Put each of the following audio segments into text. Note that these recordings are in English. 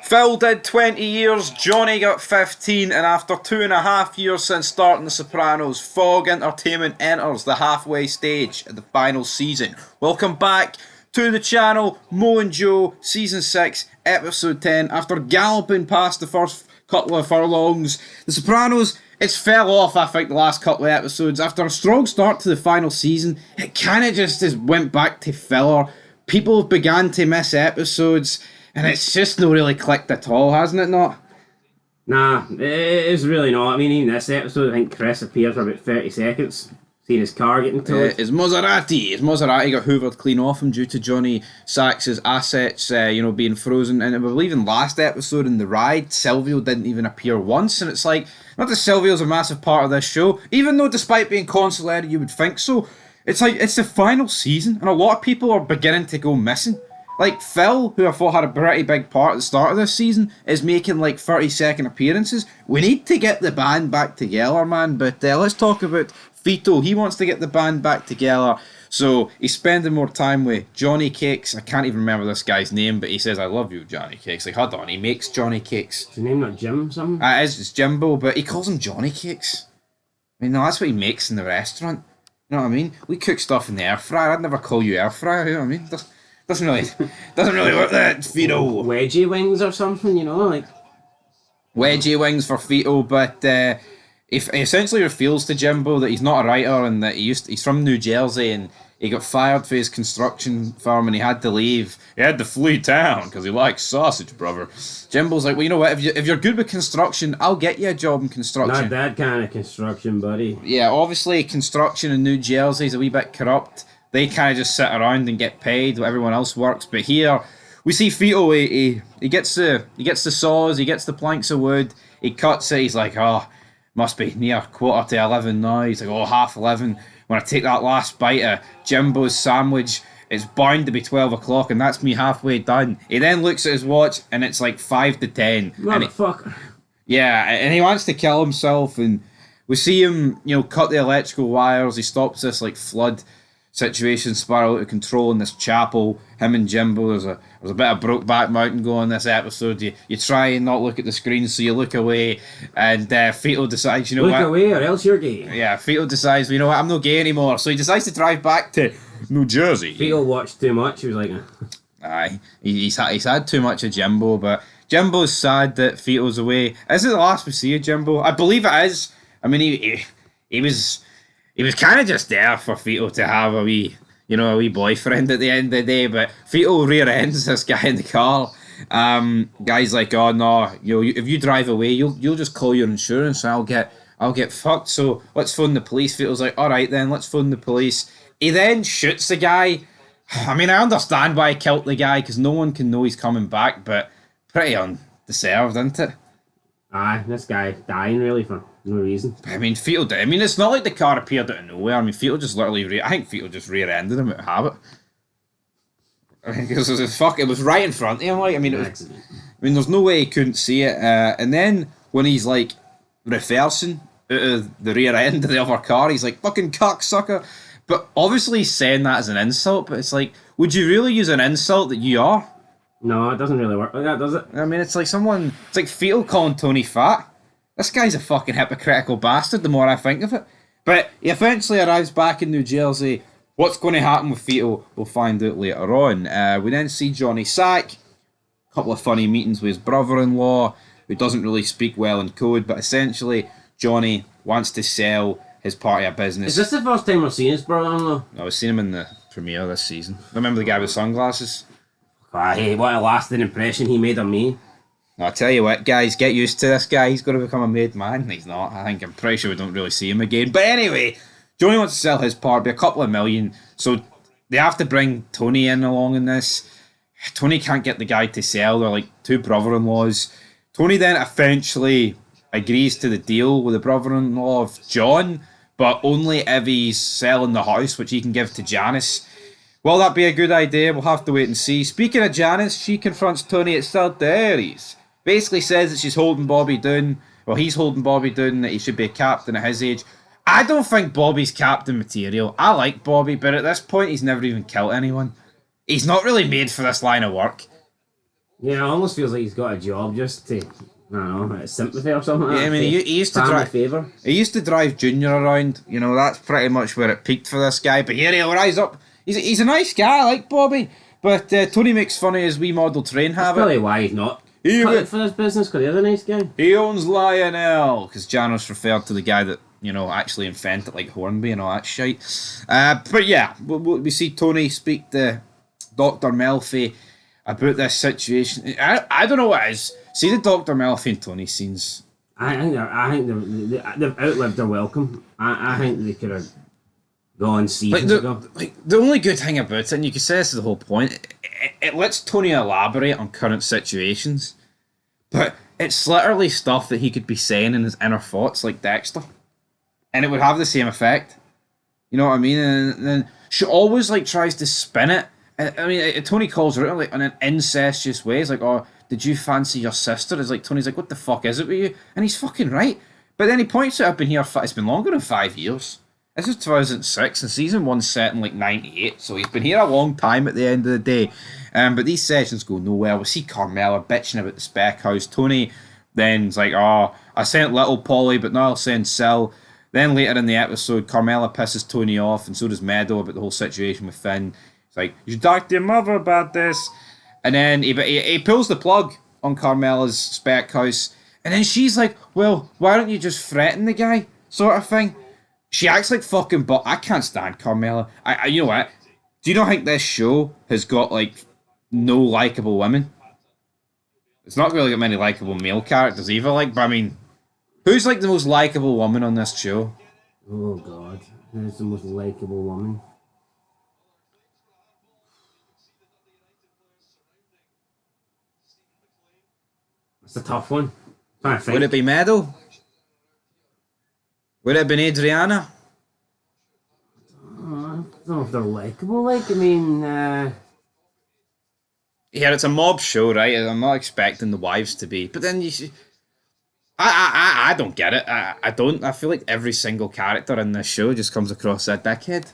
Phil did 20 years, Johnny got 15, and after 2.5 years since starting The Sopranos, Fog Entertainment enters the halfway stage of the final season. Welcome back to the channel, Mo and Joe, Season 6, Episode 10. After galloping past the first couple of furlongs, The Sopranos, it's fell off, I think, the last couple of episodes. After a strong start to the final season, it kind of just went back to filler. People began to miss episodes, and it's just not really clicked at all, hasn't it not? Nah, it is really not. I mean, even this episode, I think Chris appeared for about 30 seconds. Seeing his car getting towed. His Maserati got hoovered clean off him due to Johnny Sachs's assets, being frozen. And I believe in last episode in the ride, Silvio didn't even appear once. And it's like, not that Silvio's a massive part of this show, even though despite being consular, you would think so. It's like, it's the final season, and a lot of people are beginning to go missing. Like Phil, who I thought had a pretty big part at the start of this season, is making like 30-second appearances. We need to get the band back together, man. But let's talk about Vito. He wants to get the band back together, so he's spending more time with Johnny Cakes. I can't even remember this guy's name, but he says, "I love you, Johnny Cakes." Like, hold on, he makes Johnny Cakes. Is his name not Jim something? It's Jimbo, but he calls him Johnny Cakes. I mean, no, that's what he makes in the restaurant. You know what I mean? We cook stuff in the air fryer. I'd never call you air fryer. You know what I mean? Doesn't really work that, Vito. Wedgie wings or something, like wedgie wings for Vito, but he essentially reveals to Jimbo that he's not a writer and that he's from New Jersey and he got fired for his construction firm and he had to leave. He had to flee town because he likes sausage, brother. Jimbo's like, well, you know what? If you're good with construction, I'll get you a job in construction. Not that kind of construction, buddy. Yeah, obviously construction in New Jersey is a wee bit corrupt. They kind of just sit around and get paid while everyone else works. But here, we see Vito, he gets the saws, he gets the planks of wood, he cuts it, he's like, oh, must be near 11:15 now. He's like, oh, 11:30. When I take that last bite of Jimbo's sandwich, it's bound to be 12 o'clock, and that's me halfway done. He then looks at his watch, and it's like 5 to 10. Motherfucker. Yeah, and he wants to kill himself, and we see him, cut the electrical wires. He stops this, like, flood situation spiral out of control in this chapel. Him and Jimbo, there's a bit of Brokeback Mountain going on this episode. You try and not look at the screen, so you look away, and Vito decides, look away or else you're gay. Yeah, Vito decides, you know what, I'm not gay anymore, so he decides to drive back to New Jersey. Vito watched too much. He was like, aye, he's had too much of Jimbo, but Jimbo's sad that Vito's away. Is it the last we see of Jimbo? I believe it is. I mean, he was kind of just there for Vito to have a wee boyfriend at the end of the day, but Vito rear ends this guy in the car. Guy's like, oh no, if you drive away, you'll just call your insurance and I'll get fucked. So let's phone the police. Vito's like, all right then, let's phone the police. He then shoots the guy. I mean, I understand why he killed the guy because no one can know he's coming back, but pretty undeserved, isn't it? Aye, this guy dying really for no reason. I mean, Vito did. I mean, it's not like the car appeared out of nowhere. I mean, Vito just literally... I think Vito just rear-ended him out of habit. I mean, because it was right in front of him. Like, I mean, there's no way he couldn't see it. And then when he's like reversing out of the rear end of the other car, he's like, "Fucking cocksucker." But obviously, he's saying that as an insult. But it's like, would you really use an insult that you are? No, it doesn't really work like that, does it? I mean, it's like Vito calling Tony fat. This guy's a fucking hypocritical bastard, the more I think of it. But he eventually arrives back in New Jersey. What's going to happen with Vito, we'll find out later on. We then see Johnny Sack. A couple of funny meetings with his brother-in-law, who doesn't really speak well in code, but essentially, Johnny wants to sell his part of business. Is this the first time we're seeing his brother-in-law? No, we've seen him in the premiere this season. Remember the guy with sunglasses? Hey, what a lasting impression he made on me. I'll tell you what, guys, get used to this guy. He's going to become a made man. He's not. I'm pretty sure we don't really see him again. But anyway, Johnny wants to sell his part, be a couple of million. So they have to bring Tony in along in this. Tony can't get the guy to sell. They're like two brother-in-laws. Tony then eventually agrees to the deal with the brother-in-law of John, but only if he's selling the house, which he can give to Janice. Will that be a good idea? We'll have to wait and see. Speaking of Janice, she confronts Tony at Sir Dairies. Basically says that she's holding Bobby down. Well, he's holding Bobby down, that he should be a captain at his age. I don't think Bobby's captain material. I like Bobby, but at this point, he's never even killed anyone. He's not really made for this line of work. Yeah, it almost feels like he's got a job just to, I don't know, sympathy or something like Yeah, I that. mean, he used to Family drive. favour. He used to drive Junior around. You know, that's pretty much where it peaked for this guy. But here he'll rise up. He's a nice guy, I like Bobby. But Tony makes fun of his wee model train That's habit. probably why he's not cut it for this business, because the other nice guy. He owns Lionel, because Janos referred to the guy that, you know, actually invented like Hornby and all that shit. But yeah, we see Tony speak to Dr. Melfi about this situation. I don't know what it is. See the Dr. Melfi and Tony scenes. They've outlived their welcome. I think they could have gone seasons ago. The only good thing about it, and you could say this is the whole point, it lets Tony elaborate on current situations, but it's literally stuff that he could be saying in his inner thoughts, like Dexter, and it would have the same effect. You know what I mean? And then she always like tries to spin it. I mean, Tony calls her out like in an incestuous way. It's like, "Oh, did you fancy your sister?" It's like Tony's like, "What the fuck is it with you?" And he's fucking right. But then he points out, "I've been here. It's been longer than 5 years. This is 2006, and season one's set in like '98, so he's been here a long time at the end of the day." But these sessions go nowhere. We see Carmela bitching about the spec house. Tony then's like, "Oh, I sent little Polly, but now I'll send Sil." Then later in the episode, Carmela pisses Tony off, and so does Meadow about the whole situation with Finn. It's like, "You should talk to your mother about this." And then he pulls the plug on Carmela's spec house, and then she's like, "Well, why don't you just threaten the guy?" Sort of thing. She acts like fucking, but I can't stand Carmela. You know what? Do you not think this show has got like no likable women? It's not really got many likable male characters either. Like, but I mean, who's like the most likable woman on this show? Oh God, who's the most likable woman? It's a tough one. I think. Would it be Meadow? Would it have been Adriana? I don't know if they're likable. Like, I mean, Yeah, it's a mob show, right? I'm not expecting the wives to be, but then you see, I don't get it. I don't. I feel like every single character in this show just comes across as a dickhead.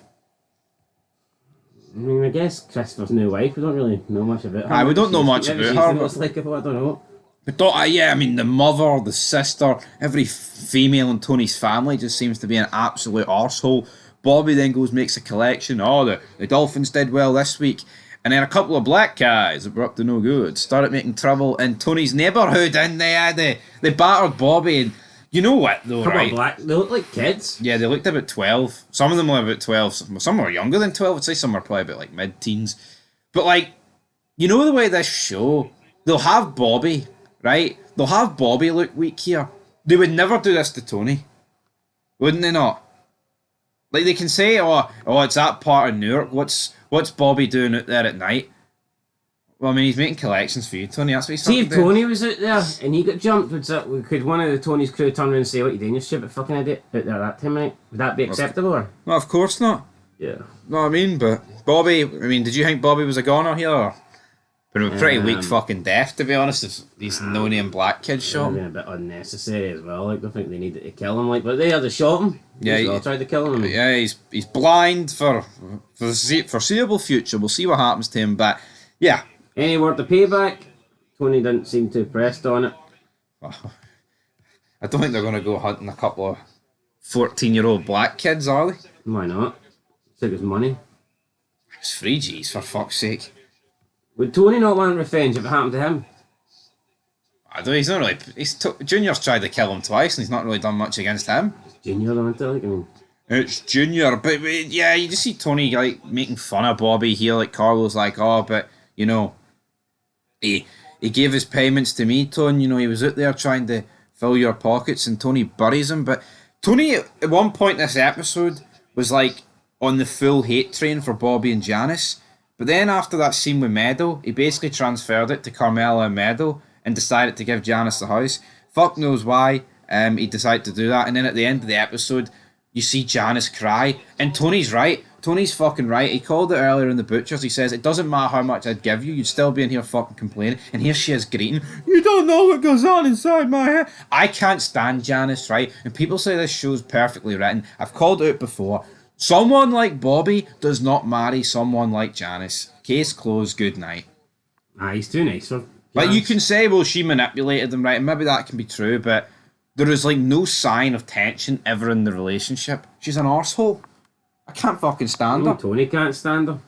I mean, I guess Christopher's new wife. We don't really know much about her. We don't know much about she's her. the most likable. I don't know. But yeah, I mean, the mother, the sister, every female in Tony's family just seems to be an absolute arsehole. Bobby then goes makes a collection. Oh, the Dolphins did well this week. And then a couple of black guys that were up to no good started making trouble in Tony's neighbourhood, and they battered Bobby. And you know what, though, Couple right? of black. They look like kids. Yeah, they looked about 12. Some of them were about 12. Some were younger than 12. I'd say some were probably about like mid-teens. But like, you know the way this show, they'll have Bobby, right? They'll have Bobby look weak here. They would never do this to Tony. Wouldn't they not? Like they can say, oh, it's that part of Newark. What's Bobby doing out there at night? Well, I mean, he's making collections for you, Tony. That's what he's See, if doing. Tony was out there and he got jumped, could one of the Tony's crew turn around and say, "What you doing, you stupid fucking idiot, out there that time of night?" Would that be acceptable? Or? Well, of course not. Yeah. No, I mean, but Bobby. I mean, did you think Bobby was a goner here? Or? But a pretty weak fucking death, to be honest. If these no-name black kids shot him. A bit unnecessary as well. Like, I think they needed to kill him. Like, but they had to shot him. Yeah, he tried to kill him. Yeah, he's blind for the foreseeable future. We'll see what happens to him. But yeah, Any word to payback? Tony didn't seem too pressed on it. I don't think they're going to go hunting a couple of 14-year-old black kids, are they? Why not? Took his money. It's free G's, for fuck's sake. Would Tony not want revenge if it happened to him? I don't. He's not really. Junior's tried to kill him twice, and he's not really done much against him. Junior, don't it? Like, I mean, it's Junior, but yeah, you just see Tony like making fun of Bobby here. Like Carlo's like, "Oh, but you know, he gave his payments to me, Tony. You know, he was out there trying to fill your pockets," and Tony buries him. But Tony, at one point in this episode, was like on the full hate train for Bobby and Janice. But then after that scene with Meadow, he basically transferred it to Carmela and Meadow and decided to give Janice the house. Fuck knows why he decided to do that. And then at the end of the episode, you see Janice cry. And Tony's right. Tony's fucking right. He called it earlier in the Butchers. He says, it doesn't matter how much I'd give you, you'd still be in here fucking complaining. And here she is greeting, you don't know what goes on inside my head. I can't stand Janice, right? And people say this show's perfectly written. I've called it out before. Someone like Bobby does not marry someone like Janice. Case closed, good night. he's too nice for Like, you can say, well, she manipulated them, right? And maybe that can be true, but there is, like, no sign of tension ever in the relationship. She's an arsehole. I can't fucking stand her. Tony can't stand her.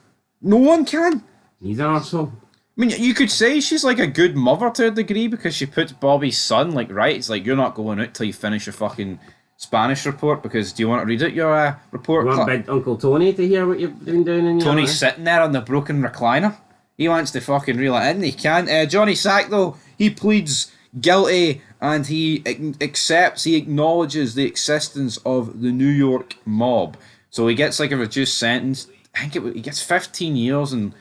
No one can. He's an arsehole. I mean, you could say she's, like, a good mother to a degree because she puts Bobby's son, like, right. It's like, you're not going out till you finish your fucking Spanish report because do you want to read out your report? You want big Uncle Tony to hear what you've been doing in your Tony's life? sitting there on the broken recliner. He wants to fucking reel it in. He can't. Johnny Sack, though, he pleads guilty and he accepts, he acknowledges the existence of the New York mob. So he gets like a reduced sentence. I think he gets 15 years and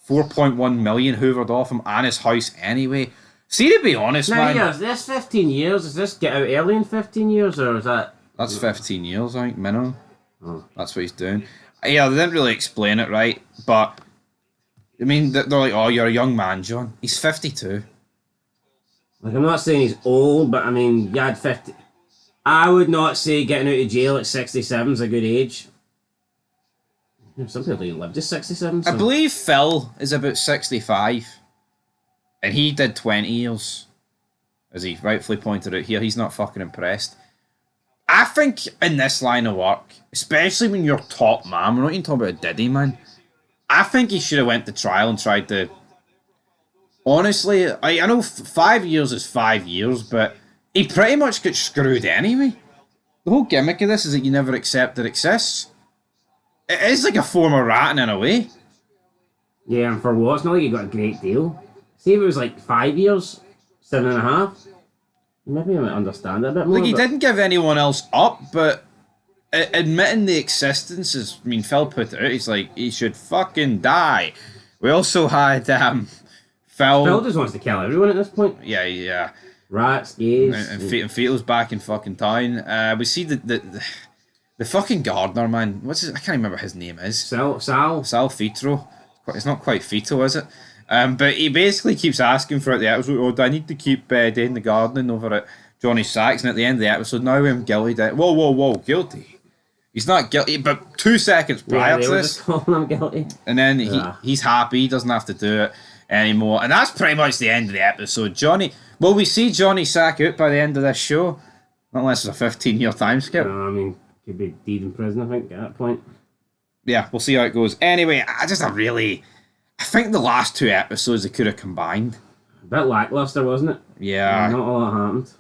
4.1 million hoovered off him and his house anyway. See, to be honest, man. Now, this 15 years, does this get out early in 15 years or is that... That's 15 years, I think, minimum. Oh. That's what he's doing. Yeah, they didn't really explain it right, but... I mean, they're like, oh, you're a young man, John. He's 52. Like, I'm not saying he's old, but I mean, you had 50... I would not say getting out of jail at 67 is a good age. Some people even live to 67. So. I believe Phil is about 65. And he did 20 years. As he rightfully pointed out here, he's not fucking impressed. I think in this line of work, especially when you're top man, we're not even talking about a Diddy, man. I think he should have went to trial and tried to... Honestly, I know 5 years is 5 years, but he pretty much got screwed anyway. The whole gimmick of this is that you never accept it exists. It is like a form of ratting in a way. Yeah, and for what? It's not like you got a great deal. See if it was like 5 years, 7.5. Maybe I might understand it a bit more. Like, he didn't give anyone else up, but admitting the existence is... I mean, Phil put it out, he's like, he should fucking die. We also had Phil just wants to kill everyone at this point. Yeah. Rats, gays. And Feto's back in fucking town. We see the fucking gardener, man. What's his... I can't remember what his name is. Sal Feto. It's not quite Feto, is it? But he basically keeps asking throughout the episode, oh, do I need to keep doing the gardening over at Johnny Sacks? And at the end of the episode, now I'm guilty. Whoa, guilty. He's not guilty, but 2 seconds prior to this. Just calling him guilty. And then he's happy, he doesn't have to do it anymore. And that's pretty much the end of the episode. Will we see Johnny Sack out by the end of this show? Not unless it's a 15-year time skip. No, I mean, could be deed in prison, I think, at that point. Yeah, we'll see how it goes. Anyway, I think the last 2 episodes they could have combined. A bit lackluster, wasn't it? Yeah. Not a lot happened.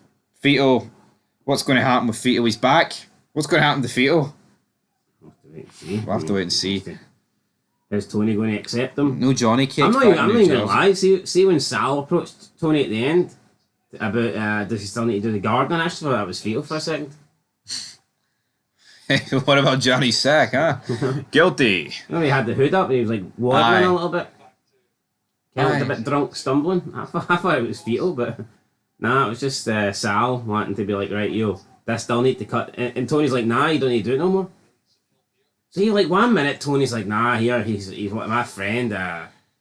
Feto, what's going to happen with Feto? He's back. What's going to happen to Feto? We'll have to wait and see. Is Tony going to accept them? No Johnny cake. I'm not even going to lie. See when Sal approached Tony at the end about does he still need to do the gardening? I actually thought that was Feto for a second. What about Johnny Sack, huh? Guilty. He had the hood up and he was like wobbling a little bit. Kind of a bit drunk, stumbling. I thought it was Feto, but nah, it was just Sal wanting to be like, right, this still need to cut. And Tony's like, nah, you don't need to do it no more. So like 1 minute, Tony's like, nah, he's my friend.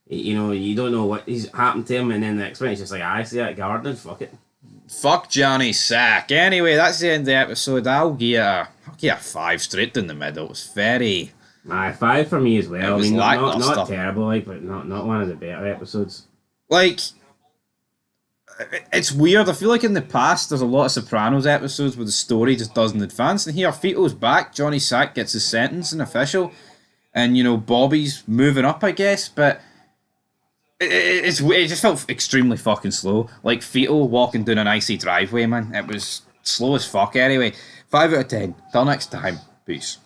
You don't know what he's happened to him, and then the next minute he's just like, I see that gardening, fuck it. Fuck Johnny Sack. Anyway, that's the end of the episode. I'll give a 5 straight in the middle. It was very... 5 for me as well. I mean, not terrible, but not one of the better episodes. Like, it's weird. I feel like in the past there's a lot of Sopranos episodes where the story just doesn't advance. And here, Feto's back. Johnny Sack gets his sentence and official. And, Bobby's moving up, I guess. But it just felt extremely fucking slow. Like Feto walking down an icy driveway, man. It was slow as fuck anyway. 5 out of 10. Till next time. Peace.